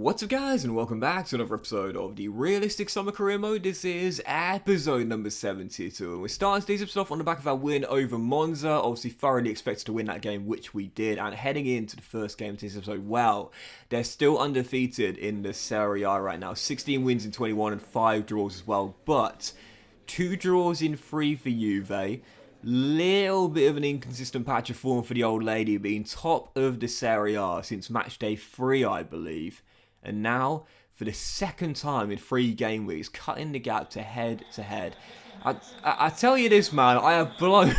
What's up guys, and welcome back to another episode of the Realistic Summer Career Mode. This is episode number 72, and we're starting today's episode off on the back of our win over Monza. Obviously thoroughly expected to win that game, which we did, and heading into the first game of this episode, well, they're still undefeated in the Serie A right now. 16 wins in 21 and 5 draws as well, but 2 draws in 3 for Juve. Little bit of an inconsistent patch of form for the old lady, being top of the Serie A since match day 3, I believe. And now, for the second time in 3 game weeks, cutting the gap to head to head. I tell you this, man, I have blown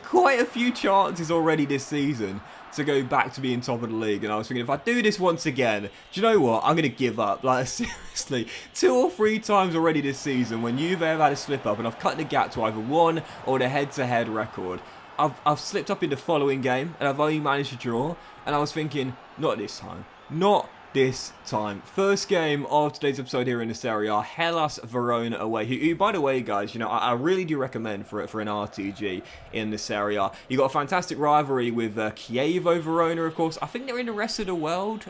quite a few chances already this season to go back to being top of the league. And I was thinking, if I do this once again, do you know what? I'm going to give up. Like, seriously, 2 or 3 times already this season when Juve have had a slip up and I've cut the gap to either 1 or the head-to-head record. I've slipped up in the following game and I've only managed to draw. And I was thinking, not this time. Not this time. First game of today's episode here in the Serie A, Hellas Verona away. Who, by the way, guys, you know, I really do recommend for an RTG in the Serie A. You got a fantastic rivalry with Chievo Verona, of course. I think they're in the rest of the world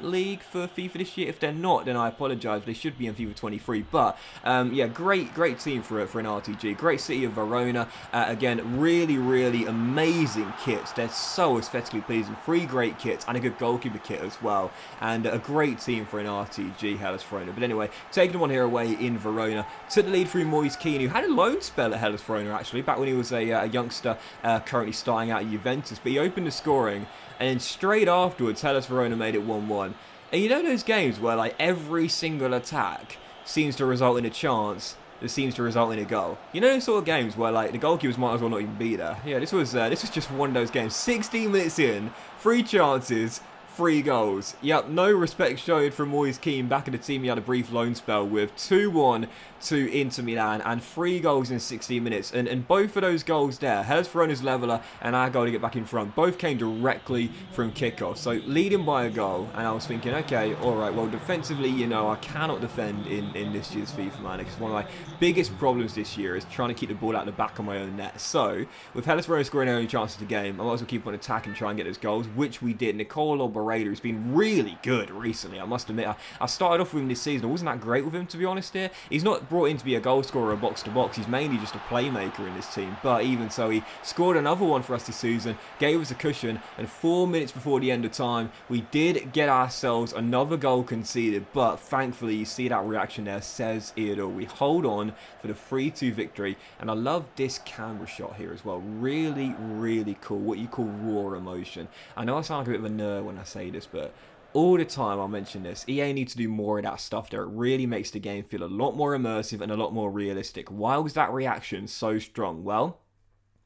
league for FIFA this year. If they're not, then I apologise. They should be in FIFA 23. But yeah, great team for an RTG. Great city of Verona. Again, really amazing kits. They're so aesthetically pleasing. 3 great kits and a good goalkeeper kit as well. And a great team for an RTG, Hellas Verona. But anyway, taking them on here away in Verona. Took the lead through Moise Keane, who had a loan spell at Hellas Verona, actually, back when he was a youngster currently starting out at Juventus. But he opened the scoring, and then straight afterwards, Hellas Verona made it 1-1. And you know those games where, like, every single attack seems to result in a chance that seems to result in a goal? You know those sort of games where, like, the goalkeepers might as well not even be there? Yeah, this was just one of those games. 16 minutes in, 3 chances, 3 goals. Yep, no respect shown from Moise Keane back in the team he had a brief loan spell with. 2-1 to Inter Milan and 3 goals in 16 minutes. And both of those goals there, Hellas Verona's leveller and our goal to get back in front, both came directly from kickoff. So leading by a goal, and I was thinking, okay, alright, well defensively, you know, I cannot defend in this year's FIFA, man. Because one of my biggest problems this year is trying to keep the ball out the back of my own net. So, with Hellas Verona scoring only chances of the game, I might as well keep on attacking and try and get those goals, which we did. Nicolo Barreira has been really good recently, I must admit. I started off with him this season. I wasn't that great with him, to be honest here. He's not brought in to be a goal scorer or box-to-box. He's mainly just a playmaker in this team. But even so, he scored another one for us this season, gave us a cushion, and 4 minutes before the end of time, we did get ourselves another goal conceded. But thankfully, you see that reaction there says it all. We hold on for the 3-2 victory, and I love this camera shot here as well. Really cool. What you call raw emotion. I know I sound like a bit of a nerd when I say this, but all the time I'll mention this, EA needs to do more of that stuff there. It really makes the game feel a lot more immersive and a lot more realistic. Why was that reaction so strong? Well,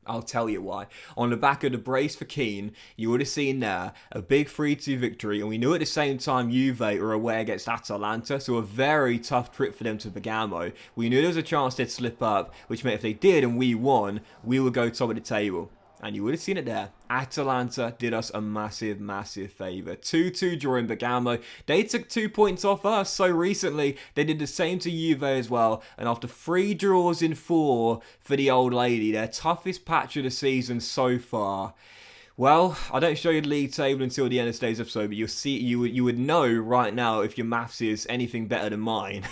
I'll tell you why. On the back of the brace for Keane, you would have seen there a big 3-2 victory, and we knew at the same time Juve were away against Atalanta, so a very tough trip for them to Bergamo. We knew there was a chance they'd slip up, which meant if they did and we won, we would go top of the table. And you would have seen it there. Atalanta did us a massive favour. 2-2 draw in Bergamo. They took 2 points off us so recently. They did the same to Juve as well. And after 3 draws in 4 for the old lady, their toughest patch of the season so far. Well, I don't show you the league table until the end of today's episode, but you'll see, you would know right now if your maths is anything better than mine.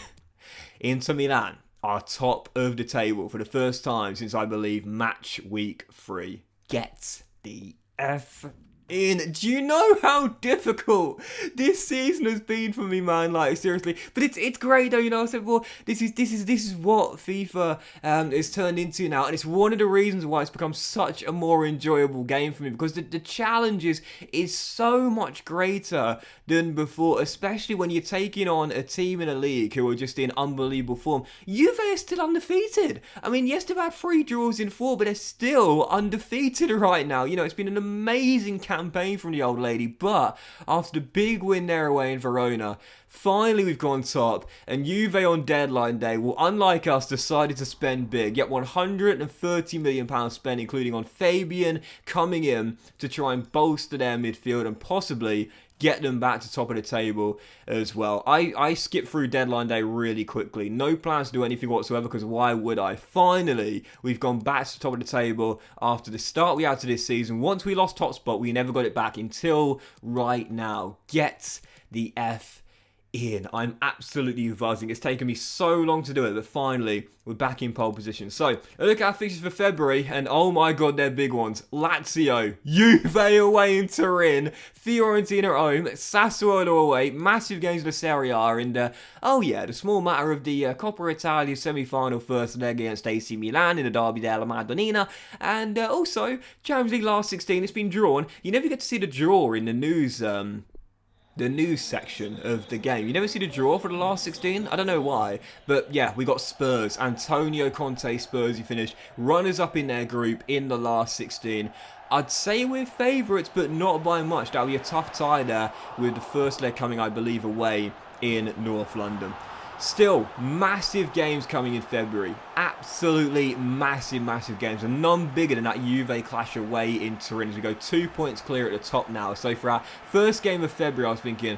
Inter Milan are top of the table for the first time since, I believe, match week 3. Get the F in. Do you know how difficult this season has been for me, man? Like, seriously. But it's great though, you know. I said, well, this is what FIFA is turned into now, and it's one of the reasons why it's become such a more enjoyable game for me, because the challenges is so much greater than before, especially when you're taking on a team in a league who are just in unbelievable form. Juve is still undefeated. I mean, yes, they've had 3 draws in 4, but they're still undefeated right now. You know, it's been an amazing campaign from the old lady, but after the big win there away in Verona, finally we've gone top, and Juve on deadline day, well, unlike us, decided to spend big. Get £130 million spent, including on Fabian coming in to try and bolster their midfield and possibly get them back to top of the table as well. I skipped through deadline day really quickly. No plans to do anything whatsoever, because why would I? Finally, we've gone back to the top of the table after the start we had to this season. Once we lost top spot, we never got it back until right now. Get the F in. I'm absolutely buzzing. It's taken me so long to do it, but finally we're back in pole position. So look at our fixtures for February, and oh my god, they're big ones. Lazio, Juve away in Turin, Fiorentina at home, Sassuolo away, massive games of the Serie A, and oh yeah, the small matter of the Coppa Italia semi-final first leg against AC Milan in the Derby della Madonnina, and also Champions League last 16. It's been drawn. You never get to see the draw in the news section of the game. You never see the draw for the last 16. I don't know why, but yeah, we got Spurs. Antonio Conte Spurs, you finished runners up in their group in the last 16. I'd say we're favourites, but not by much. That'll be a tough tie there, with the first leg coming, I believe, away in North London. Still, massive games coming in February. Absolutely massive games. And none bigger than that Juve clash away in Turin as we go 2 points clear at the top now. So for our first game of February, I was thinking,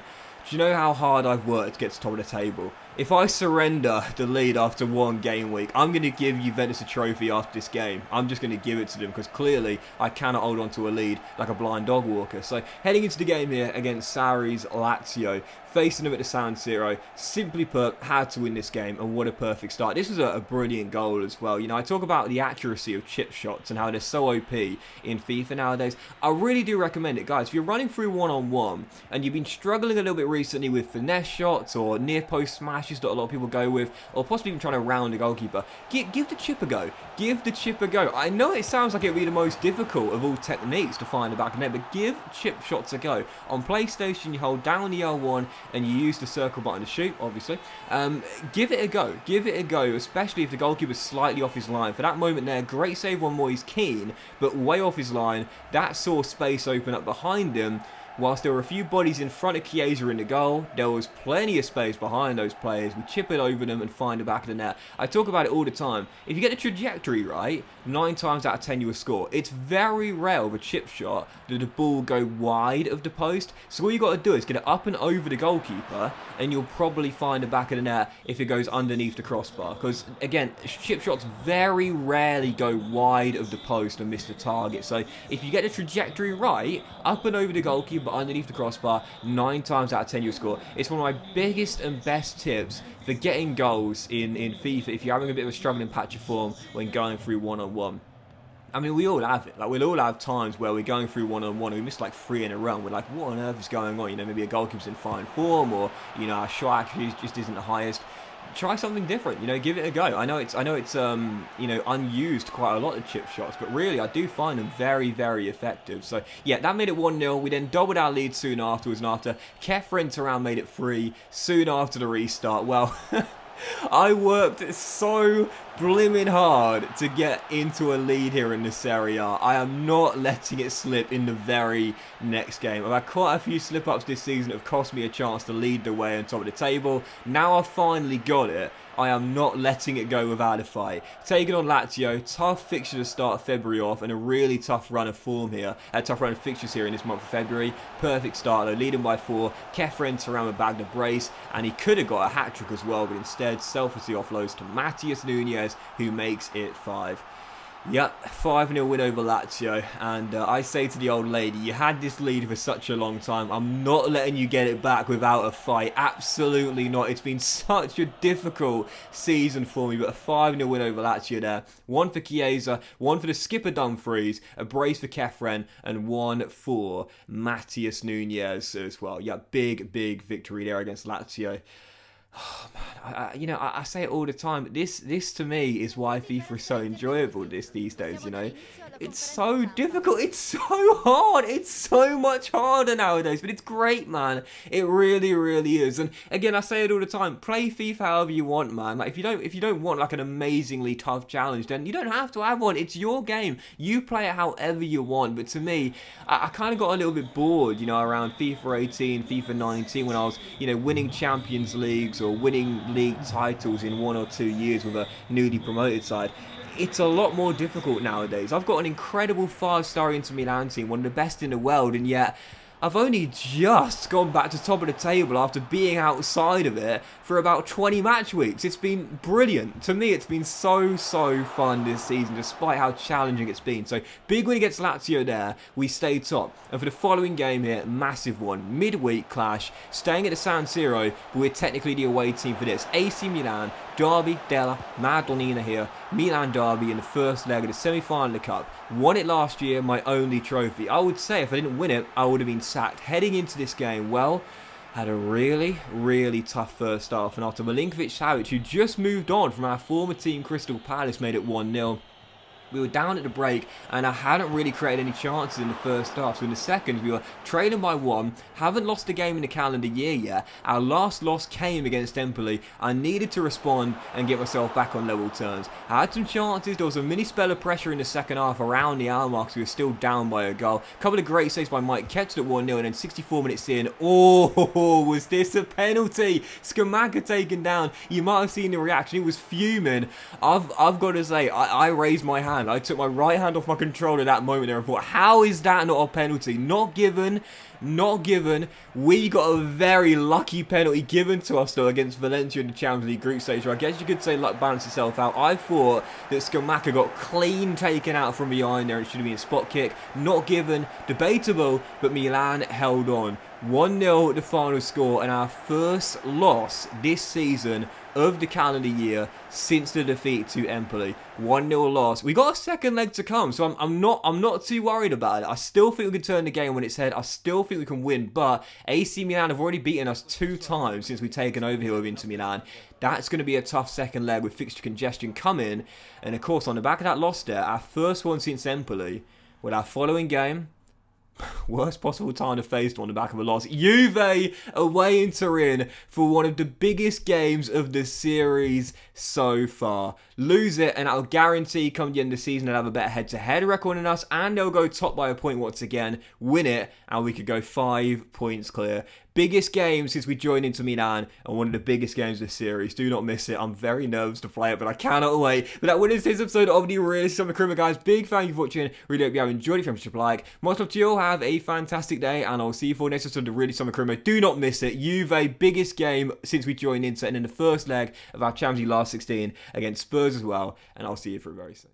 do you know how hard I've worked to get to the top of the table? If I surrender the lead after one game week, I'm going to give Juventus a trophy after this game. I'm just going to give it to them because clearly I cannot hold on to a lead like a blind dog walker. So heading into the game here against Sarri's Lazio, facing them at the San Siro, simply put, had to win this game, and what a perfect start. This was a brilliant goal as well. You know, I talk about the accuracy of chip shots and how they're so OP in FIFA nowadays. I really do recommend it, guys. If you're running through one-on-one and you've been struggling a little bit recently with finesse shots or near post smashes that a lot of people go with, or possibly even trying to round a goalkeeper, give the chip a go. Give the chip a go. I know it sounds like it would be the most difficult of all techniques to find the back of the net, but give chip shots a go. On PlayStation, you hold down the L1 and you use the circle button to shoot, obviously. Give it a go. Give it a go, especially if the goalkeeper's slightly off his line. For that moment there, great save on Moyes Keane, but way off his line. That saw space open up behind him. Whilst there were a few bodies in front of Chiesa in the goal, there was plenty of space behind those players. We chip it over them and find the back of the net. I talk about it all the time. If you get the trajectory right, 9 times out of 10 you will score. It's very rare with a chip shot that the ball go wide of the post. So all you got to do is get it up and over the goalkeeper, and you'll probably find the back of the net if it goes underneath the crossbar. Because again, chip shots very rarely go wide of the post and miss the target. So if you get the trajectory right, up and over the goalkeeper, but underneath the crossbar, 9 times out of 10 you'll score. It's one of my biggest and best tips for getting goals in FIFA if you're having a bit of a struggling patch of form when going through one-on-one. I mean, we all have it. Like, we'll all have times where we're going through one-on-one and we miss like 3 in a row. We're like, what on earth is going on? You know, maybe a goalkeeper's in fine form, or, you know, our shot actually just isn't the highest. Try something different, you know, give it a go. I know it's you know, unused quite a lot of chip shots, but really I do find them very effective. So yeah, that made it 1-0. We then doubled our lead soon afterwards, and after Kefren Turan made it 3 soon after the restart. Well, I worked so blimmin' hard to get into a lead here in the Serie A. I am not letting it slip in the very next game. I've had quite a few slip-ups this season that have cost me a chance to lead the way on top of the table. Now I've finally got it. I am not letting it go without a fight. Taking on Lazio, tough fixture to start February off, and a really tough run of form here. A tough run of fixtures here in this month of February. Perfect start though, leading by 4. Kefren Turan bagged a brace, and he could have got a hat-trick as well, but instead selflessly offloads to Matheus Nunes, who makes it 5. Yep, 5-0 win over Lazio, and I say to the old lady, you had this lead for such a long time, I'm not letting you get it back without a fight, absolutely not. It's been such a difficult season for me, but a 5-0 win over Lazio there. 1 for Chiesa, 1 for the skipper Dumfries, a brace for Kefren, and 1 for Matheus Nunes as well. Yeah, big victory there against Lazio. Oh man, you know, I say it all the time, but this to me is why FIFA is so enjoyable these days, you know. It's so difficult, it's so hard, it's so much harder nowadays, but it's great, man. It really is. And again, I say it all the time, play FIFA however you want, man. Like, if you don't want like an amazingly tough challenge, then you don't have to have one. It's your game. You play it however you want. But to me, I kind of got a little bit bored, you know, around FIFA 18, FIFA 19, when I was, you know, winning Champions Leagues or winning league titles in 1 or 2 years with a newly promoted side. It's a lot more difficult nowadays. I've got an incredible 5-star Inter Milan team, one of the best in the world, and yet I've only just gone back to top of the table after being outside of it for about 20 match weeks. It's been brilliant. To me, it's been so fun this season, despite how challenging it's been. So, big win against Lazio there. We stay top. And for the following game here, massive one. Midweek clash. Staying at the San Siro, but we're technically the away team for this. AC Milan, Derby della Madonnina here. Milan derby in the first leg of the semi-final of the Cup. Won it last year, my only trophy. I would say if I didn't win it, I would have been sacked. Heading into this game, well, had a really tough first half. And after Milinkovic-Savic, who just moved on from our former team Crystal Palace, made it 1-0. We were down at the break and I hadn't really created any chances in the first half. So in the second, we were trailing by 1. Haven't lost a game in the calendar year yet. Our last loss came against Empoli. I needed to respond and get myself back on level terms. I had some chances. There was a mini spell of pressure in the second half around the hour mark. So we were still down by a goal. A couple of great saves by Mike. Kept it at 1-0 and then 64 minutes in. Oh, was this a penalty? Scamacca taken down. You might have seen the reaction. He was fuming. I've got to say, I raised my hand. I took my right hand off my controller that moment there and thought, how is that not a penalty? Not given. We got a very lucky penalty given to us though against Valencia in the Champions League group stage. So I guess you could say luck balanced itself out. I thought that Scamacca got clean taken out from behind there. It should have been a spot kick. Not given. Debatable, but Milan held on. 1-0 the final score and our first loss this season of the calendar year since the defeat to Empoli. 1-0 loss. We got a second leg to come, so I'm not too worried about it. I still think we can turn the game on its head. I still think we can win, but AC Milan have already beaten us 2 times since we've taken over here with Inter Milan. That's going to be a tough second leg with fixture congestion coming. And of course, on the back of that loss there, our first one since Empoli, with our following game, worst possible time to face on the back of a loss. Juve away in Turin for one of the biggest games of the series so far. Lose it and I'll guarantee come the end of the season they'll have a better head-to-head record than us and they'll go top by a point once again. Win it and we could go 5 points clear. Biggest game since we joined Inter Milan and one of the biggest games of the series. Do not miss it. I'm very nervous to play it, but I cannot wait. But that was this episode of the Realistic Summer Career, guys. Big thank you for watching. Really hope you have enjoyed it. If you like, much love to you all. Have a fantastic day, and I'll see you for next episode of the Realistic Summer Career. Do not miss it. Juve, biggest game since we joined Inter, and in the first leg of our Champions League last 16 against Spurs as well. And I'll see you for very soon.